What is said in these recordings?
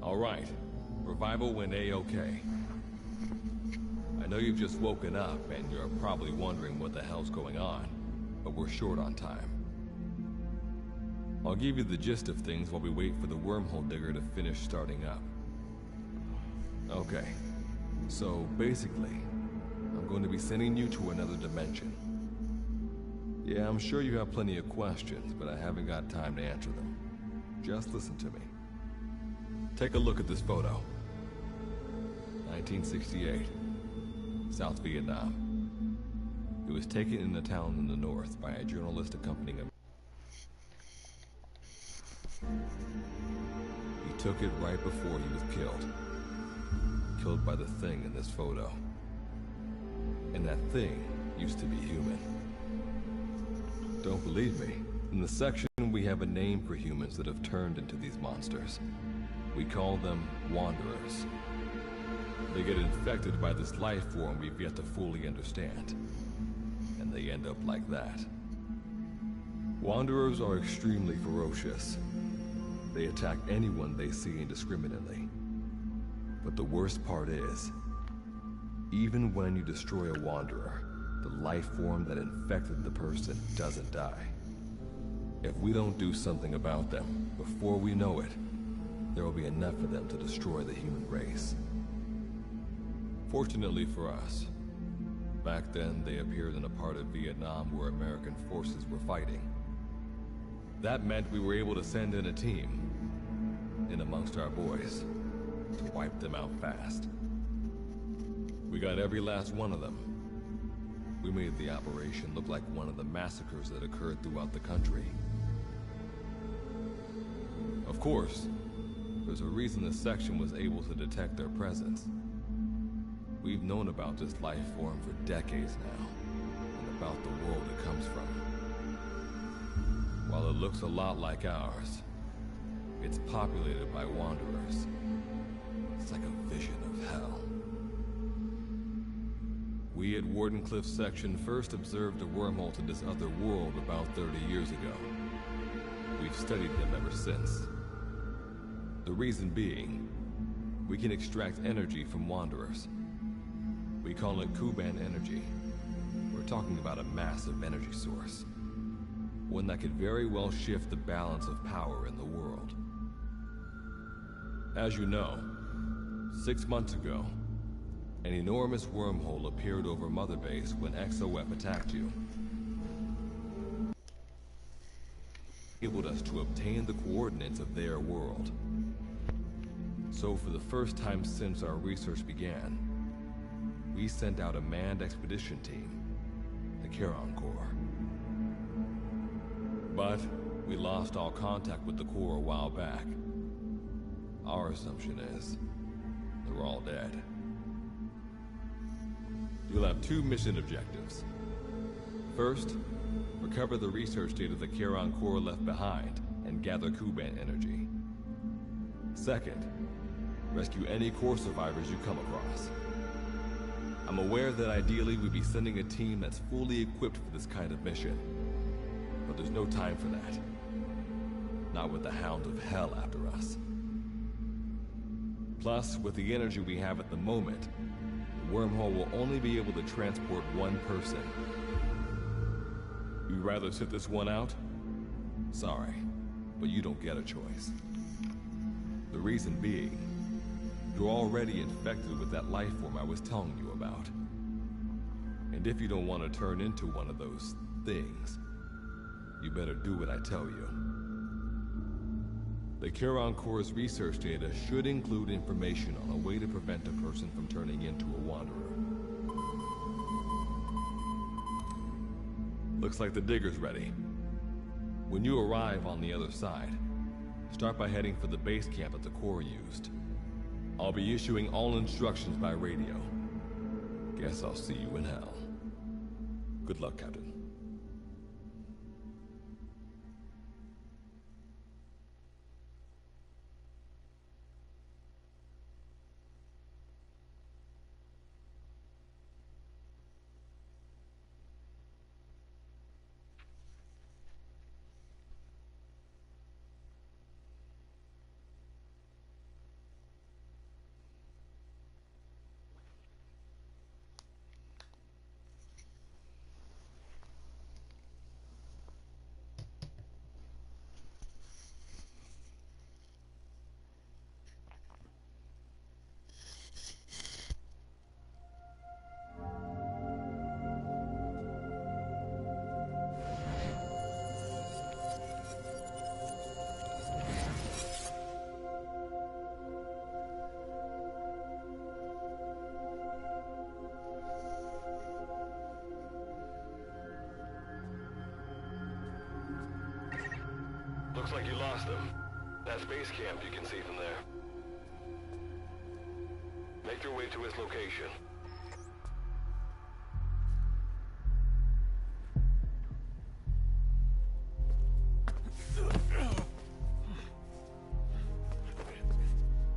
Alright, revival went A-okay. I know you've just woken up and you're probably wondering what the hell's going on, but we're short on time. I'll give you the gist of things while we wait for the wormhole digger to finish starting up. Okay, so basically, I'm going to be sending you to another dimension. Yeah, I'm sure you have plenty of questions, but I haven't got time to answer them. Just listen to me. Take a look at this photo. 1968, South Vietnam. It was taken in a town in the north by a journalist accompanying him. He took it right before he was killed. Killed by the thing in this photo. And that thing used to be human. Don't believe me? In the section, we have a name for humans that have turned into these monsters. We call them Wanderers. They get infected by this life form we've yet to fully understand. And they end up like that. Wanderers are extremely ferocious. They attack anyone they see indiscriminately. But the worst part is, even when you destroy a Wanderer, the life form that infected the person doesn't die. If we don't do something about them, before we know it, there will be enough of them to destroy the human race. Fortunately for us, back then they appeared in a part of Vietnam where American forces were fighting. That meant we were able to send in a team, in amongst our boys, to wipe them out fast. We got every last one of them. We made the operation look like one of the massacres that occurred throughout the country. Of course, there's a reason the section was able to detect their presence. We've known about this life form for decades now, and about the world it comes from. While it looks a lot like ours, it's populated by Wanderers. It's like a vision of hell. We at Wardenclyffe Section first observed a wormhole to this other world about 30 years ago. We've studied them ever since. The reason being, we can extract energy from Wanderers. We call it Kuban energy. We're talking about a massive energy source. One that could very well shift the balance of power in the world. As you know, 6 months ago, an enormous wormhole appeared over Mother Base when XOF attacked you. Enabled us to obtain the coordinates of their world. So for the first time since our research began, we sent out a manned expedition team, the Charon Corps. But we lost all contact with the Corps a while back. Our assumption is, they're all dead. You'll have 2 mission objectives. First, recover the research data the Charon Corps left behind and gather Kuban energy. Second, rescue any Corps survivors you come across. I'm aware that ideally we'd be sending a team that's fully equipped for this kind of mission, but there's no time for that. Not with the Hound of Hell after us. Plus, with the energy we have at the moment, the wormhole will only be able to transport one person. You'd rather sit this one out? Sorry, but you don't get a choice. The reason being, you're already infected with that life form I was telling you about. And if you don't want to turn into one of those things, you better do what I tell you. The Charon Corps' research data should include information on a way to prevent a person from turning into a Wanderer. Looks like the digger's ready. When you arrive on the other side, start by heading for the base camp that the Corps used. I'll be issuing all instructions by radio. Guess I'll see you in hell. Good luck, Captain. Looks like you lost them. That's base camp you can see from there. Make your way to his location.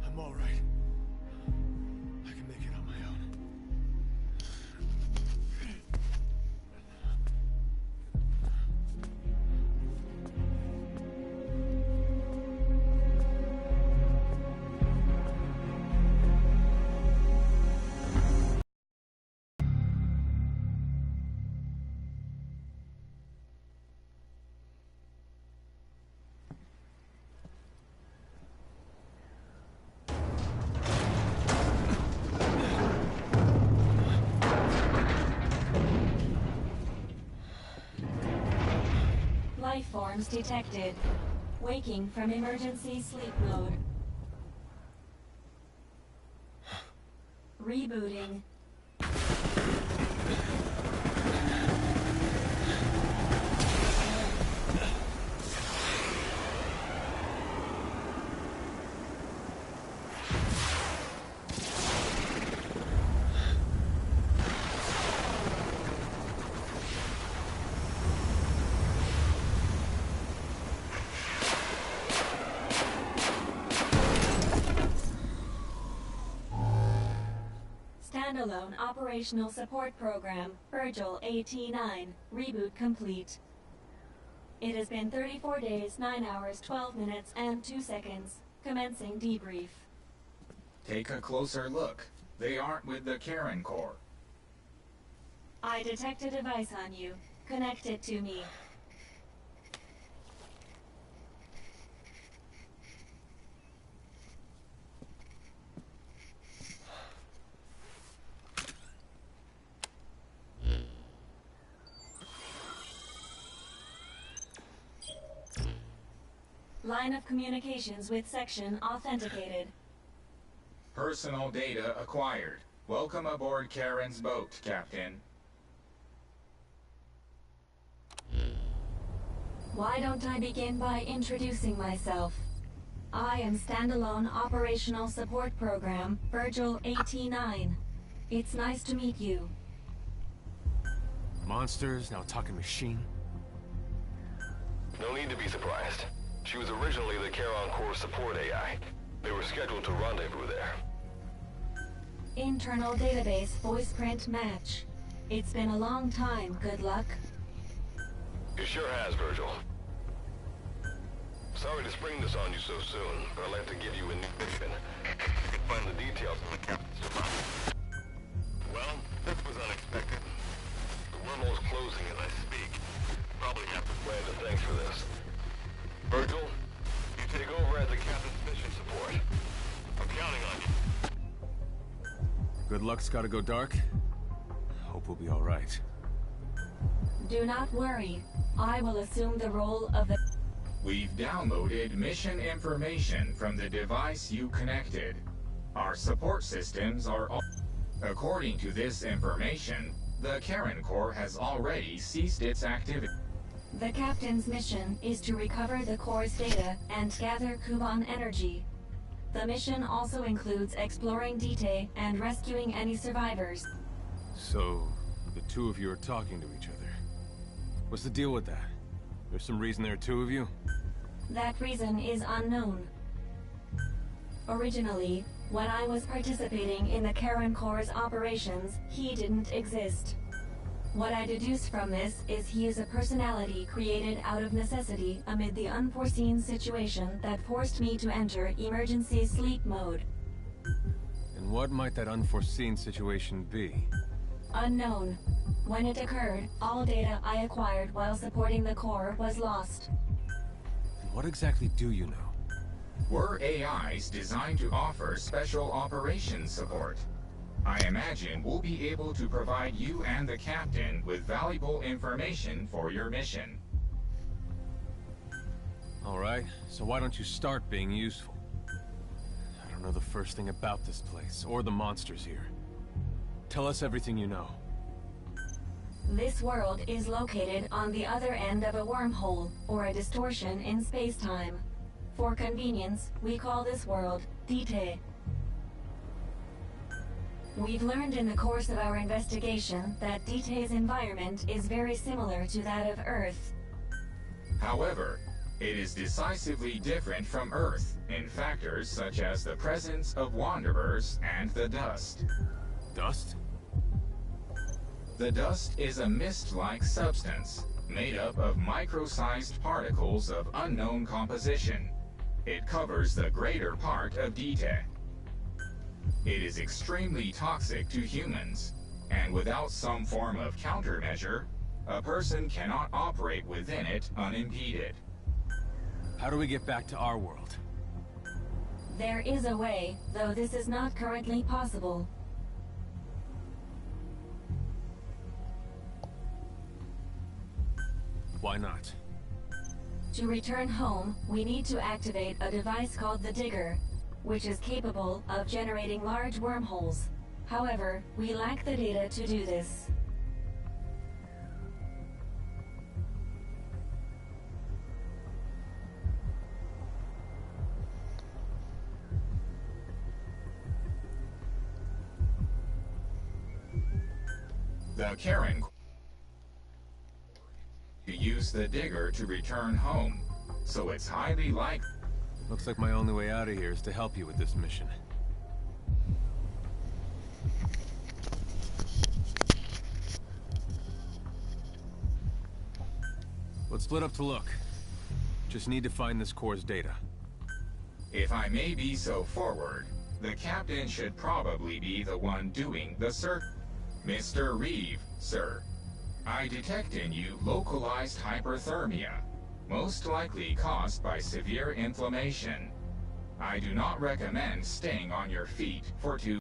I'm all right. I can make it on my own. Life forms detected. Waking from emergency sleep mode. Rebooting. Standalone Operational Support Program, Virgil AT-9, reboot complete. It has been 34 days, 9 hours, 12 minutes, and 2 seconds. Commencing debrief. Take a closer look. They aren't with the Karen Corps. I detect a device on you. Connect it to me. Line of communications with section authenticated. Personal data acquired. Welcome aboard Karen's boat, Captain. Why don't I begin by introducing myself? I am Standalone Operational Support Program, Virgil AT-9. It's nice to meet you. Monsters, now talking machine. No need to be surprised. She was originally the Charon Corps support AI. They were scheduled to rendezvous there. Internal database voice print match. It's been a long time, good luck. It sure has, Virgil. Sorry to spring this on you so soon, but I'd like to give you a new mission. You can find the details in the captain's device. Well, this was unexpected. The wormhole's closing as I speak. Probably have to plan to thanks for this. Virgil, you take over as the captain's mission support. I'm counting on you. Good luck's gotta go dark. Hope we'll be all right. Do not worry. I will assume the role of the... We've downloaded mission information from the device you connected. Our support systems are all... According to this information, the Karen Corps has already ceased its activity. The captain's mission is to recover the Corps' data and gather Kuban energy. The mission also includes exploring Dite and rescuing any survivors. So, the two of you are talking to each other. What's the deal with that? There's some reason there are two of you? That reason is unknown. Originally, when I was participating in the Karen Corps' operations, he didn't exist. What I deduce from this is he is a personality created out of necessity amid the unforeseen situation that forced me to enter emergency sleep mode. And what might that unforeseen situation be? Unknown. When it occurred, all data I acquired while supporting the Corps was lost. And what exactly do you know? We're AIs designed to offer special operations support. I imagine we'll be able to provide you and the captain with valuable information for your mission. Alright, so why don't you start being useful? I don't know the first thing about this place, or the monsters here. Tell us everything you know. This world is located on the other end of a wormhole, or a distortion in space-time. For convenience, we call this world Dite. We've learned in the course of our investigation that Dite's environment is very similar to that of Earth. However, it is decisively different from Earth in factors such as the presence of Wanderers and the dust. Dust? The dust is a mist-like substance made up of micro-sized particles of unknown composition. It covers the greater part of Dite. It is extremely toxic to humans, and without some form of countermeasure, a person cannot operate within it unimpeded. How do we get back to our world? There is a way, though this is not currently possible. Why not? To return home, we need to activate a device called the Digger, which is capable of generating large wormholes. However, we lack the data to do this. The Karen to use the Digger to return home, so it's highly likely. Looks like my only way out of here is to help you with this mission. Let's split up to look. Just need to find this core's data. If I may be so forward, the captain should probably be the one doing the search. Mr. Reeve, sir. I detect in you localized hyperthermia, most likely caused by severe inflammation. I do not recommend staying on your feet for too.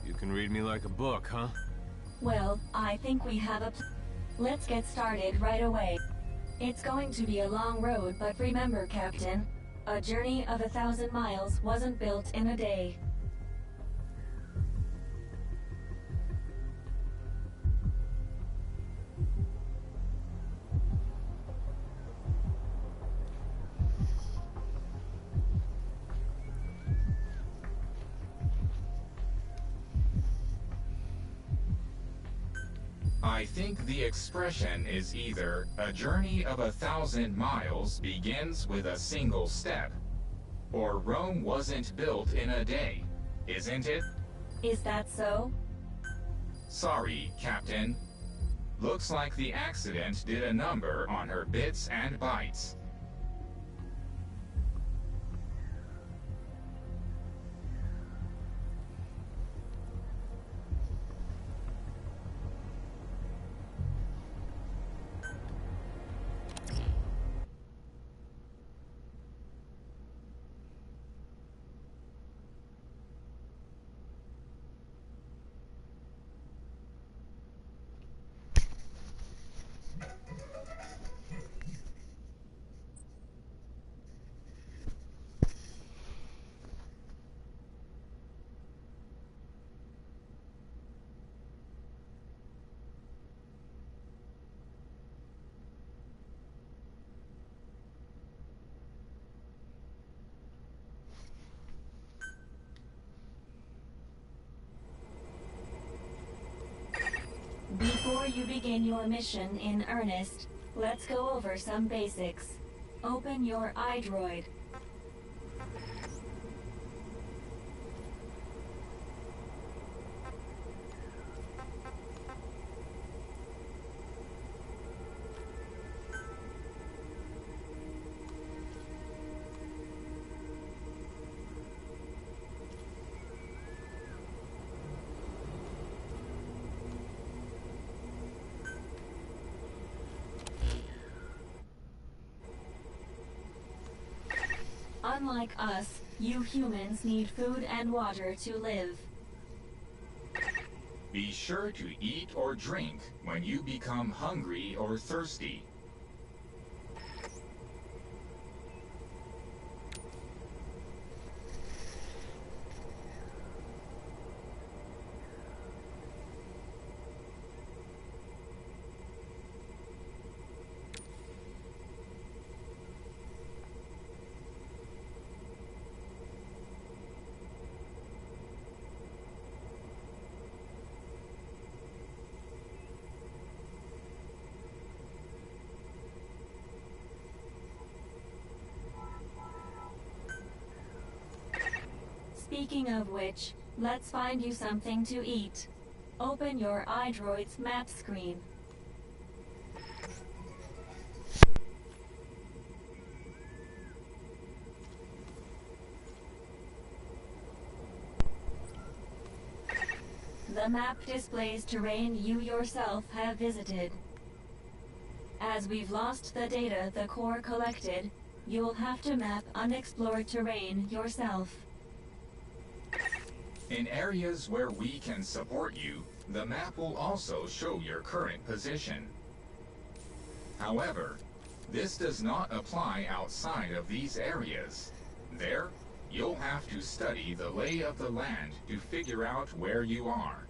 You can read me like a book, huh? Well, I think we have a Let's get started right away. It's going to be a long road, but remember, Captain, a journey of 1,000 miles wasn't built in a day. I think the expression is either a journey of 1,000 miles begins with a single step, or Rome wasn't built in a day, isn't it? Is that so? Sorry, Captain. Looks like the accident did a number on her bits and bytes. Before you begin your mission in earnest, let's go over some basics. Open your iDroid. Unlike us, you humans need food and water to live. Be sure to eat or drink when you become hungry or thirsty. Speaking of which, let's find you something to eat. Open your iDroid's map screen. The map displays terrain you yourself have visited. As we've lost the data the core collected, you'll have to map unexplored terrain yourself. In areas where we can support you, the map will also show your current position. However, this does not apply outside of these areas. There, you'll have to study the lay of the land to figure out where you are.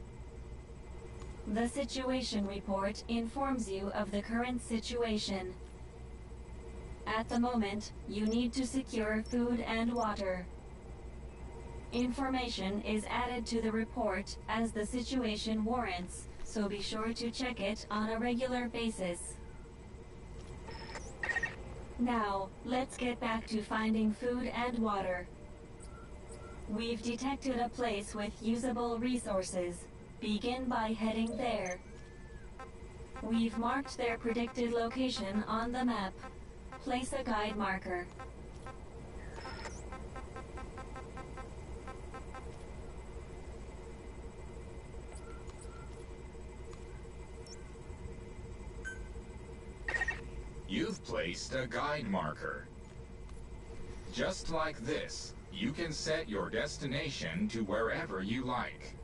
The situation report informs you of the current situation. At the moment, you need to secure food and water. Information is added to the report as the situation warrants, so be sure to check it on a regular basis. Now, let's get back to finding food and water. We've detected a place with usable resources. Begin by heading there. We've marked their predicted location on the map. Place a guide marker. You've placed a guide marker. Just like this, you can set your destination to wherever you like.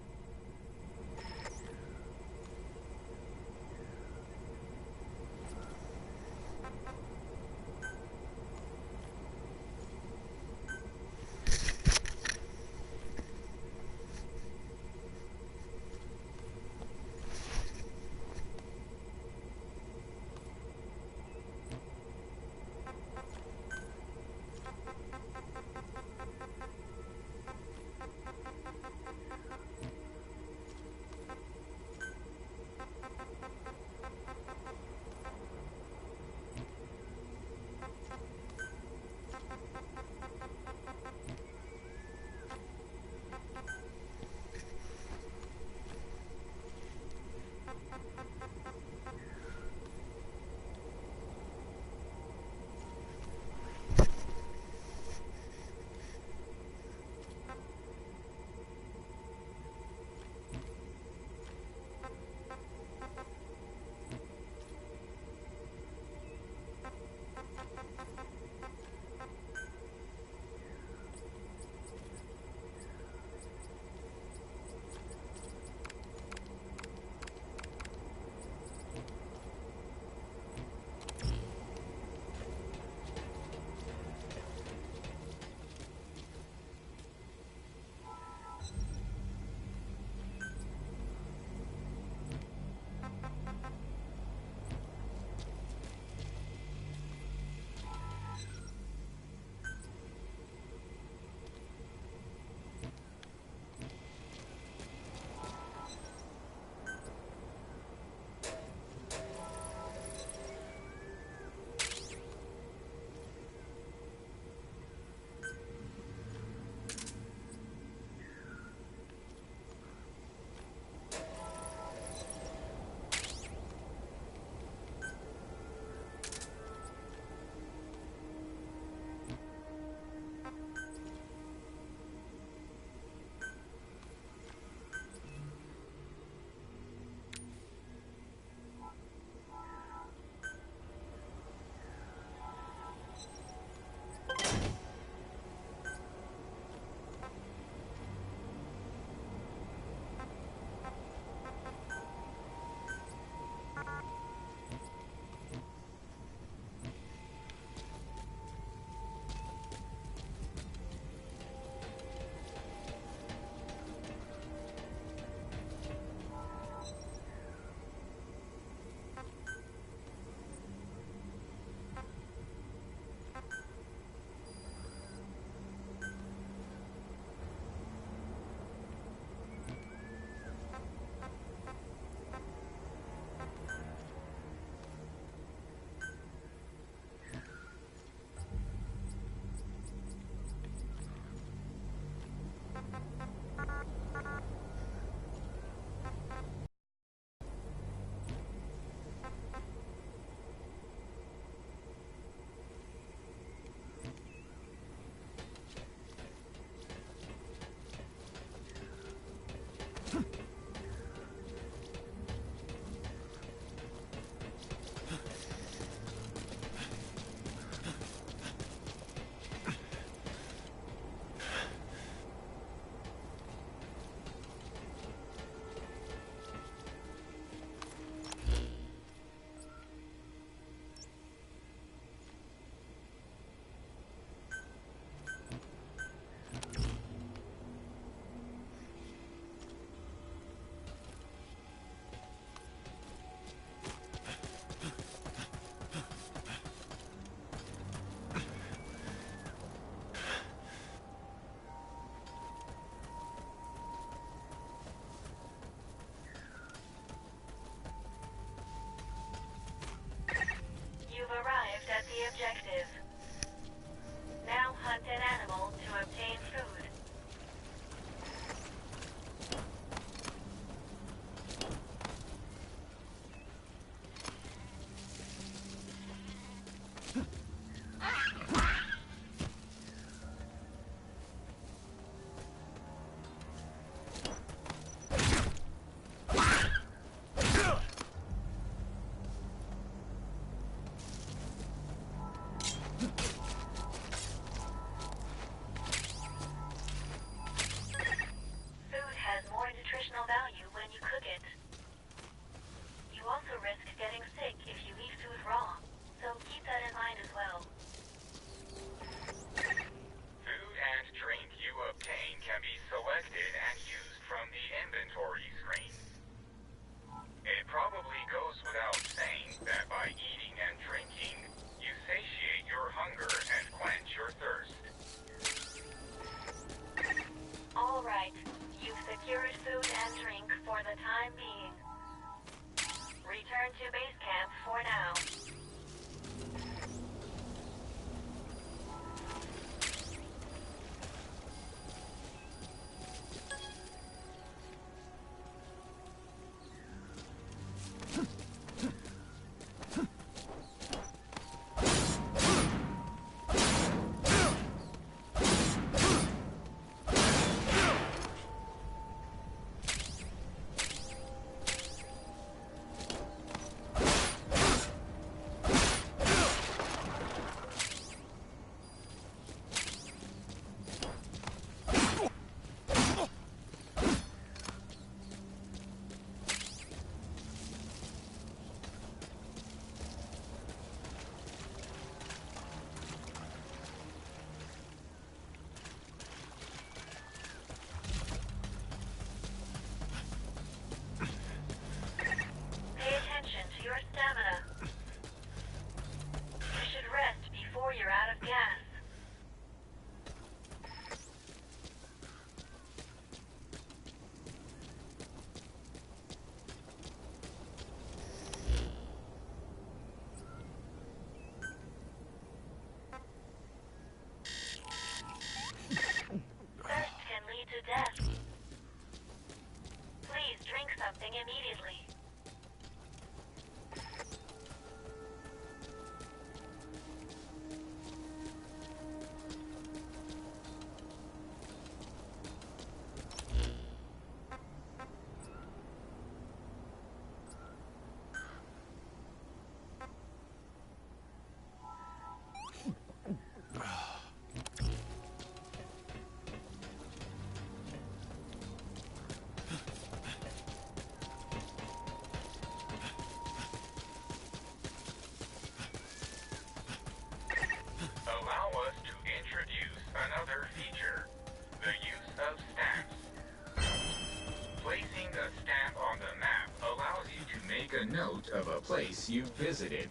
note of a place you visited.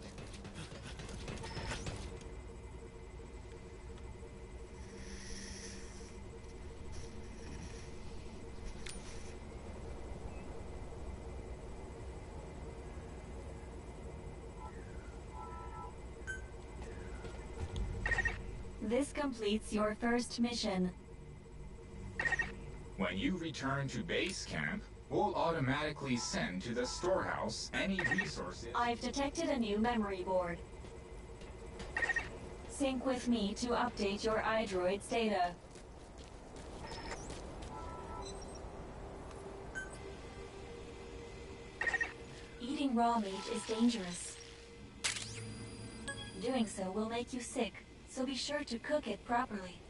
This completes your first mission. When you return to base camp, we'll automatically send to the storehouse any resources. I've detected a new memory board. Sync with me to update your iDroid's data. Eating raw meat is dangerous. Doing so will make you sick, so be sure to cook it properly.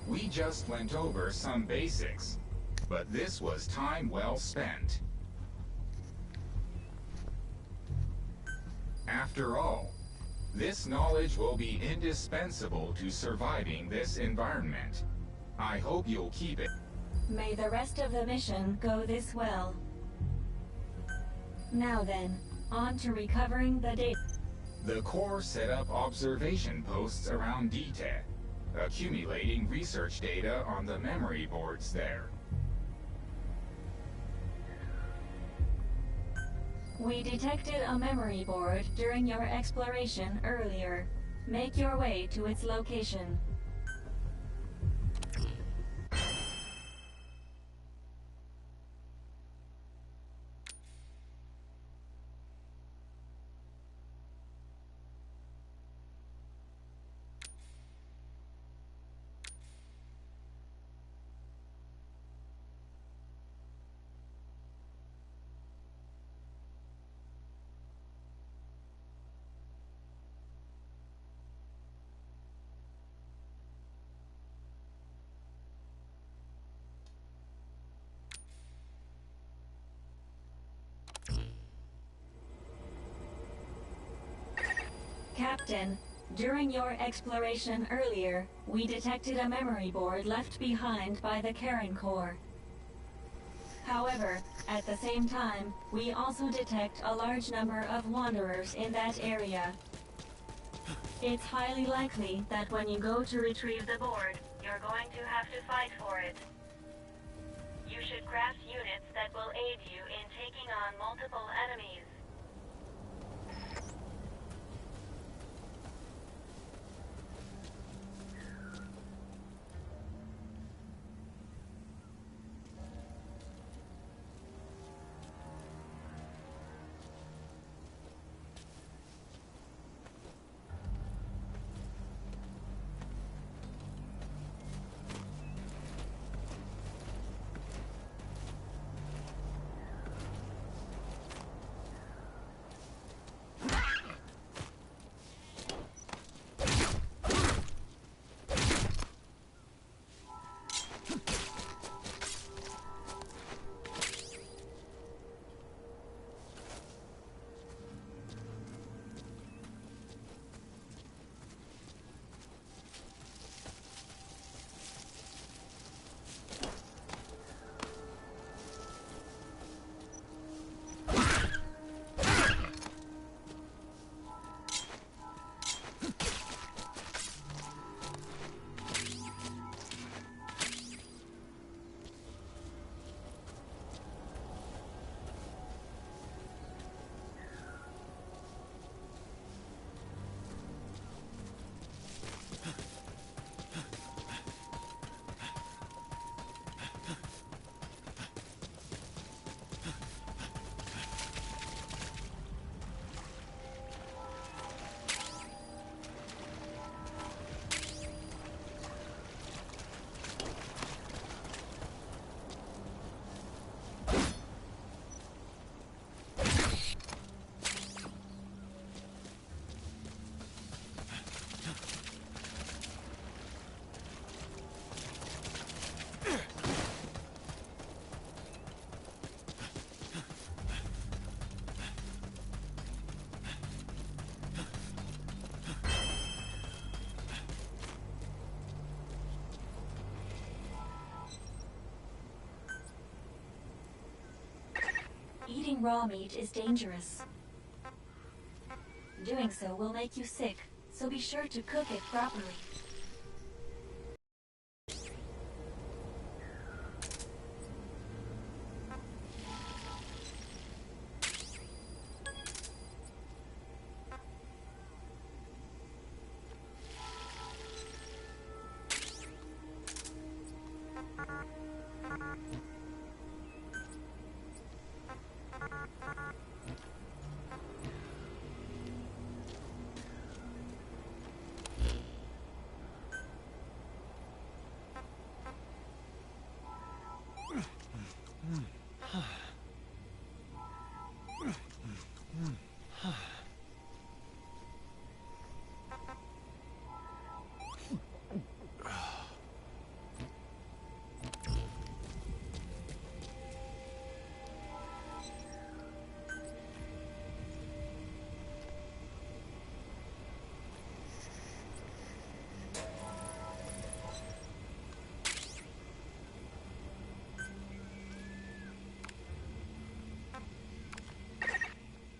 We just went over some basics, but this was time well spent. After all, this knowledge will be indispensable to surviving this environment. I hope you'll keep it. May the rest of the mission go this well. Now then, on to recovering the data. The Corps set up observation posts around DTED, accumulating research data on the memory boards there. We detected a memory board during your exploration earlier. Make your way to its location. Captain, during your exploration earlier, we detected a memory board left behind by the Karen Corps. However, at the same time, we also detect a large number of wanderers in that area. It's highly likely that when you go to retrieve the board, you're going to have to fight for it. You should craft units that will aid you in taking on multiple enemies. Eating raw meat is dangerous. Doing so will make you sick, so be sure to cook it properly.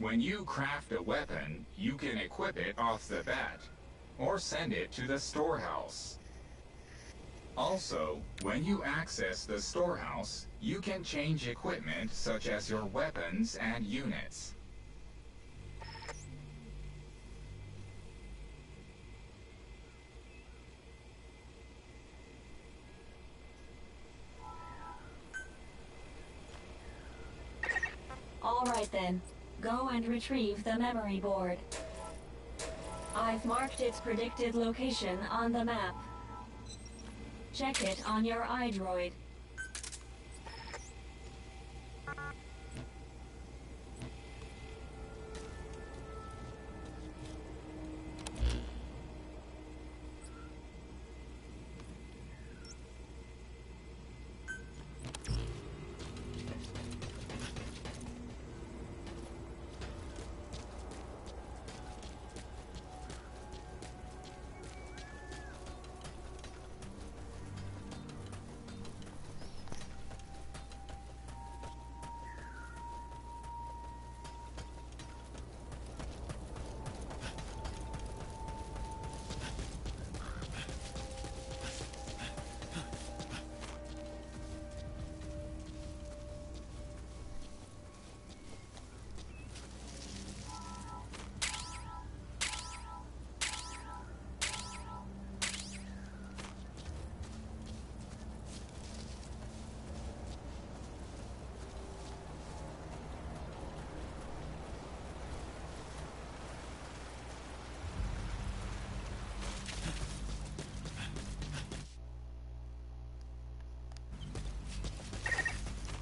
When you craft a weapon, you can equip it off the bat, or send it to the storehouse. Also, when you access the storehouse, you can change equipment such as your weapons and units. Alright then, go and retrieve the memory board. I've marked its predicted location on the map. Check it on your iDroid.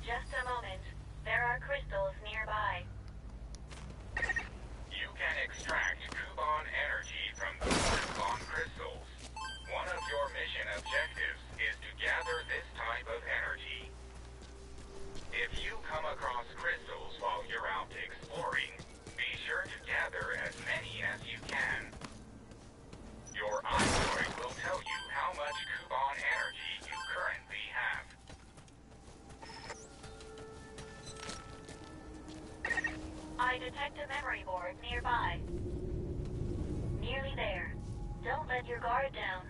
Just a moment. There are crystals nearby. You can extract Kuban energy from the Kuban crystals. One of your mission objectives is to gather this type of energy. If you come across crystals while you're out exploring, be sure to gather as many as you can. Your iDroid will tell you how much Kuban energy you currently have. I detect a memory board nearby. Nearly there. Don't let your guard down.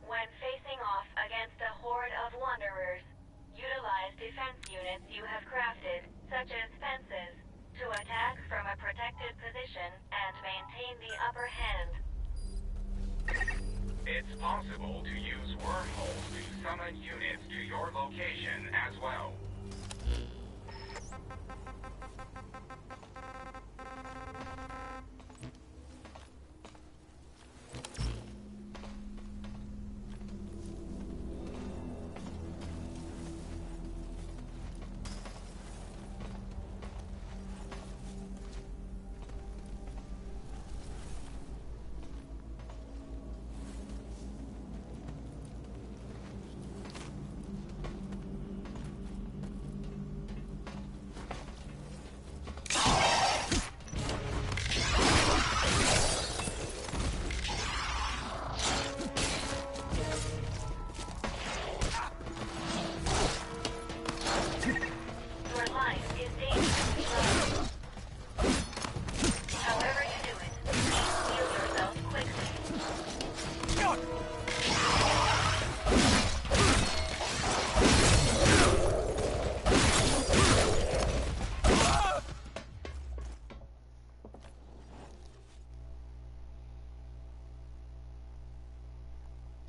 When facing off against a horde of wanderers, utilize defense units you have crafted, such as fences, to attack from a protected position and maintain the upper hand. It's possible to use wormholes to summon units to your location as well.